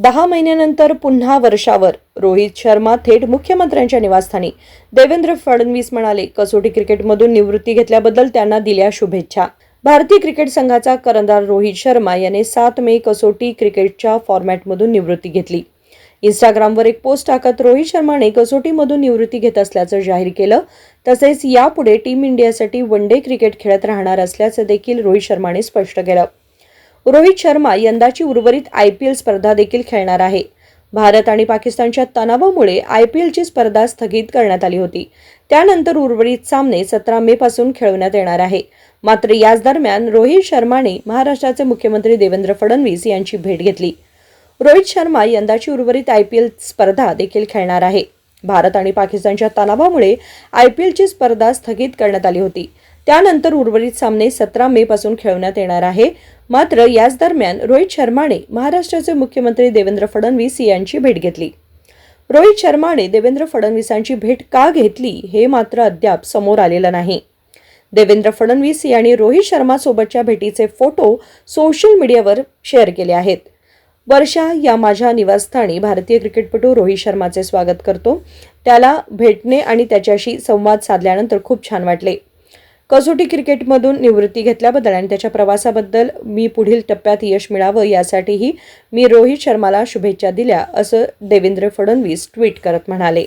10 महिन्यानंतर पुन्हा वर्षावर रोहित शर्मा थेट मुख्यमंत्र्यांच्या निवासस्थानी. देवेंद्र फडणवीस म्हणाले, कसोटी क्रिकेटमधून निवृत्ती घेतल्याबद्दल त्यांना दिल्या शुभेच्छा. भारतीय क्रिकेट संघाचा कर्णधार रोहित शर्मा याने 7 मे कसोटी क्रिकेटच्या फॉर्मॅटमधून निवृत्ती घेतली. इंस्टाग्रामवर एक पोस्ट टाकत रोहित शर्माने कसोटीमधून निवृत्ती घेत असल्याचं जाहीर केलं. तसेच यापुढे टीम इंडियासाठी वन डे क्रिकेट खेळत राहणार असल्याचं देखील रोहित शर्माने स्पष्ट केलं. रोहित शर्मा यंदाची उर्वरित IPL स्पर्धा देखील खेळणार आहे. भारत आणि पाकिस्तानच्या तणावामुळे IPLची स्पर्धा स्थगित करण्यात आली होती. त्यानंतर उर्वरित सामने 17 मे पासून खेळवण्यात येणार आहे. मात्र याच दरम्यान रोहित शर्माने महाराष्ट्राचे मुख्यमंत्री देवेंद्र फडणवीस यांची भेट घेतली. रोहित शर्मा यंदाची उर्वरित IPL स्पर्धा देखील खेळणार आहे. भारत आणि पाकिस्तानच्या तणावामुळे IPLची स्पर्धा स्थगित करण्यात आली होती. त्यानंतर उर्वरित सामने 17 मे पासून खेळवण्यात येणार आहे. मात्र याच दरम्यान रोहित शर्माने महाराष्ट्राचे मुख्यमंत्री देवेंद्र फडणवीस यांची भेट घेतली. रोहित शर्माने देवेंद्र फडणवीसांची भेट का घेतली हे मात्र अद्याप समोर आलेलं नाही. देवेंद्र फडणवीस यांनी रोहित शर्मा सोबतच्या भेटीचे फोटो सोशल मीडियावर शेअर केले आहेत. वर्षा या माझ्या निवासस्थानी भारतीय क्रिकेटपटू रोहित शर्माचे स्वागत करतो. त्याला भेटणे आणि त्याच्याशी संवाद साधल्यानंतर खूप छान वाटले. कसोटी क्रिकेटमधून निवृत्ती घेतल्याबद्दल आणि त्याच्या प्रवासाबद्दल मी पुढील टप्प्यात यश मिळावं यासाठीही मी रोहित शर्माला शुभेच्छा दिल्या, असं देवेंद्र फडणवीस ट्विट करत म्हणाले.